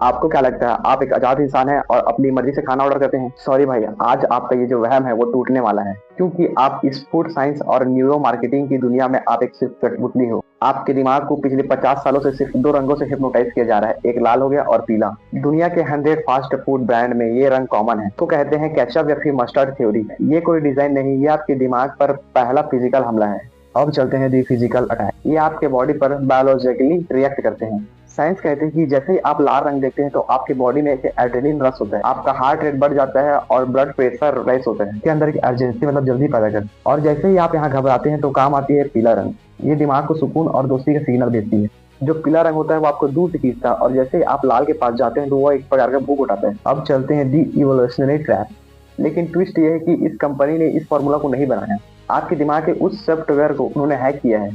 आपको क्या लगता है आप एक आजाद इंसान हैं और अपनी मर्जी से खाना ऑर्डर करते हैं? सॉरी भाई, आज आपका ये जो वहम है वो टूटने वाला है, क्योंकि आप इस फूड साइंस और न्यूरो मार्केटिंग की दुनिया में आप एक सिर्फ कठपुतली हो। आपके दिमाग को पिछले 50 सालों से सिर्फ दो रंगों से हिप्नोटाइज किया जा रहा है, एक लाल हो गया और पीला। दुनिया के 100 फास्ट फूड ब्रांड में ये रंग कॉमन है। तो कहते हैं केचप या फिर मस्टर्ड थ्योरी। ये कोई डिजाइन नहीं, ये आपके दिमाग पर पहला फिजिकल हमला है। अब चलते हैं दी फिजिकल अटैक। ये आपके बॉडी पर बायोलॉजिकली रिएक्ट करते हैं। साइंस कहते हैं कि जैसे ही आप लाल रंग देखते हैं तो आपके बॉडी में एक एड्रेनलिन रश होता है, आपका हार्ट रेट बढ़ जाता है और ब्लड प्रेशर राइज होता है। के अंदर एक अर्जेंसी मतलब जल्दी पैदा कर, और जैसे ही आप यहाँ घबराते हैं तो काम आती है पीला रंग। ये दिमाग को सुकून और दोस्ती का सिग्नल देती है। जो पीला रंग होता है वो आपको दूर से खींचता है, और जैसे ही आप लाल के पास जाते हैं तो वो एक प्रकार का भूख उठाता है। अब चलते हैं दी इवोल्यूशनरी ट्रैप। लेकिन ट्विस्ट ये है कि इस कंपनी ने इस फॉर्मूला को नहीं बनाया। आपके दिमाग के उस सॉफ्टवेयर को उन्होंने हैक किया है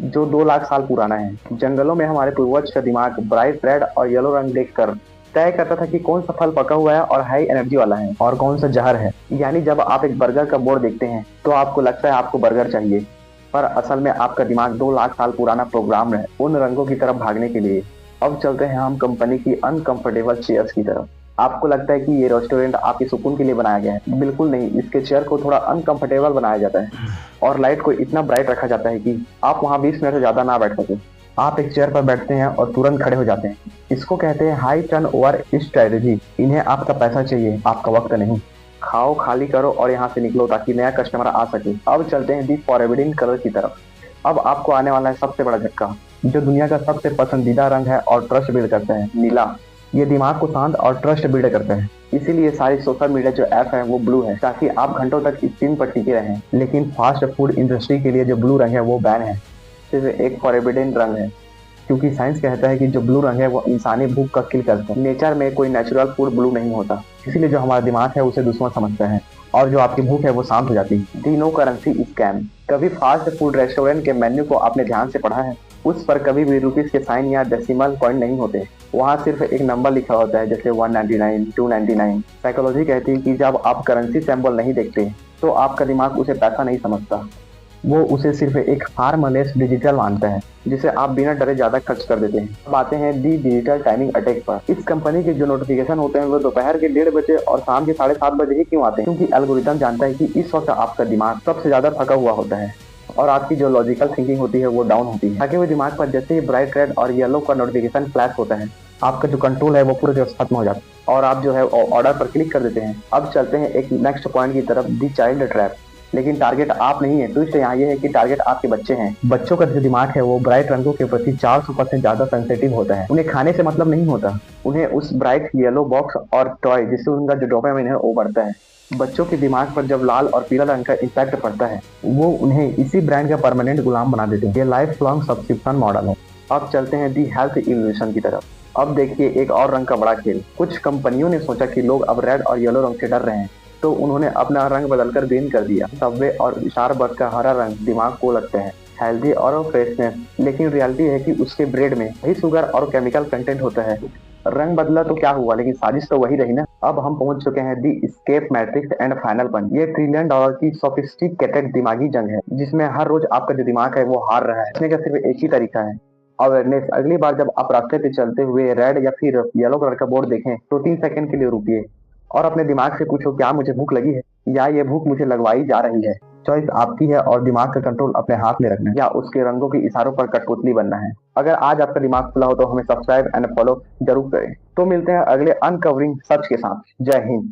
जो 2 लाख साल पुराना है। जंगलों में हमारे पूर्वज का दिमाग ब्राइट रेड और येलो रंग देखकर तय करता था कि कौन सा फल पका हुआ है और हाई एनर्जी वाला है और कौन सा जहर है। यानी जब आप एक बर्गर का बोर्ड देखते हैं तो आपको लगता है आपको बर्गर चाहिए, पर असल में आपका दिमाग 2 लाख साल पुराना प्रोग्राम है उन रंगों की तरफ भागने के लिए। अब चलते हैं हम कंपनी की अनकंफर्टेबल चेयर्स की तरफ। आपको लगता है कि ये रेस्टोरेंट आपके सुकून के लिए बनाया गया है? बिल्कुल नहीं, इसके चेयर को थोड़ा अनकंफर्टेबल बनाया जाता है और लाइट को इतना ब्राइट रखा जाता है कि आप वहाँ 20 मिनट से ज्यादा ना बैठ सके। आप एक चेयर पर बैठते हैं और तुरंत खड़े हो जाते हैं। इसको कहते हैं हाई टर्न ओवर स्ट्रेटेजी। इन्हें आपका पैसा चाहिए, आपका वक्त नहीं। खाओ, खाली करो और यहाँ से निकलो ताकि नया कस्टमर आ सके। अब चलते हैं दी फॉरबिडन कलर की तरफ। अब आपको आने वाला है सबसे बड़ा झटका। जो दुनिया का सबसे पसंदीदा रंग है और ट्रस्ट बिल्ड करता है, नीला। ये दिमाग को शांत और ट्रस्ट बिल्ड करता है। इसीलिए सारी सोशल मीडिया जो ऐप है वो ब्लू है, ताकि आप घंटों तक स्क्रीन पर टिके रहें। लेकिन फास्ट फूड इंडस्ट्री के लिए जो ब्लू रंग है वो बैन है, सिर्फ एक फॉरबिडन रंग है। क्योंकि साइंस कहता है कि जो ब्लू रंग है वो इंसानी भूख का किल करता है। नेचर में कोई नेचुरल फूड ब्लू नहीं होता, इसीलिए जो हमारा दिमाग है उसे दुश्मन समझता है और जो आपकी भूख है वो शांत हो जाती है। दी नो करेंसी स्कैम। कभी फास्ट फूड रेस्टोरेंट के मेन्यू को आपने ध्यान से पढ़ा है? उस पर कभी भी रुपीस के साइन या डेसिमल पॉइंट नहीं होते। वहाँ सिर्फ एक नंबर लिखा होता है, जैसे 199, 299। साइकोलॉजी कहती है कि जब आप करेंसी सिंबल नहीं देखते तो आपका दिमाग उसे पैसा नहीं समझता, वो उसे सिर्फ एक हार्मलेस डिजिटल मानता है जिसे आप बिना डरे ज्यादा खर्च कर देते हैं। अब आते हैं दी डिजिटल टाइमिंग अटैक पर। इस कंपनी के जो नोटिफिकेशन होते हैं वो दोपहर के 1:30 बजे और शाम के 7:30 बजे ही क्यों आते हैं? क्योंकि एल्गोरिथम जानता है कि इस वक्त आपका दिमाग सबसे ज्यादा थका हुआ होता है और आपकी जो लॉजिकल थिंकिंग होती है वो डाउन होती है। थके हुए दिमाग पर जैसे ही ब्राइट रेड और येलो का नोटिफिकेशन फ्लैश होता है, आपका जो कंट्रोल है वो पूरे तरह खत्म हो जाता है और आप जो है ऑर्डर पर क्लिक कर देते हैं। अब चलते हैं एक नेक्स्ट पॉइंट की तरफ, दी चाइल्ड ट्रैप। लेकिन टारगेट आप नहीं है। ट्विस्ट यहाँ ये है कि टारगेट आपके बच्चे हैं। बच्चों का जो दिमाग है वो ब्राइट रंगों के प्रति 400% ज्यादा सेंसिटिव होता है। उन्हें खाने से मतलब नहीं होता, उन्हें उस ब्राइट येलो बॉक्स और टॉय जिससे उनका जो डोपामाइन है वो बढ़ता है। बच्चों के दिमाग पर जब लाल और पीला रंग का इम्पैक्ट पड़ता है वो उन्हें इसी ब्रांड का परमानेंट गुलाम बना देते हैं। ये लाइफ लॉन्ग सब्सक्रिप्शन मॉडल है। अब चलते हैं दी हेल्थ इवोल्यूशन की तरफ। अब देखिए एक और रंग का बड़ा खेल। कुछ कंपनियों ने सोचा कि लोग अब रेड और येलो रंग से डर रहे हैं, तो उन्होंने अपना रंग बदलकर ग्रीन कर दिया। सबवे और स्टारबक्स का हरा रंग दिमाग को लगता है हेल्दी और फ्रेशनेस, लेकिन रियलिटी है कि उसके ब्रेड में वही शुगर और केमिकल कंटेंट होता है। रंग बदला तो क्या हुआ, लेकिन साजिश तो वही रही ना। अब हम पहुंच चुके हैं the escape matrix and final punch. ये $1 ट्रिलियन की सोफिस्टिकेटेड दिमागी जंग है जिसमें हर रोज आपका जो दिमाग है वो हार रहा है। इसमें का सिर्फ एक ही तरीका है, अवेयरनेस। अगली बार जब आप रास्ते पे चलते हुए रेड या फिर येलो कलर का बोर्ड देखें तो 3 सेकंड के लिए रुकिए और अपने दिमाग से पूछो, क्या मुझे भूख लगी है या ये भूख मुझे लगवाई जा रही है? चॉइस आपकी है और दिमाग का कंट्रोल अपने हाथ में रखना है या उसके रंगों के इशारों पर कठपुतली बनना है। अगर आज आपका दिमाग खुला हो तो हमें सब्सक्राइब एंड फॉलो जरूर करें। तो मिलते हैं अगले अनकवरिंग सच के साथ। जय हिंद।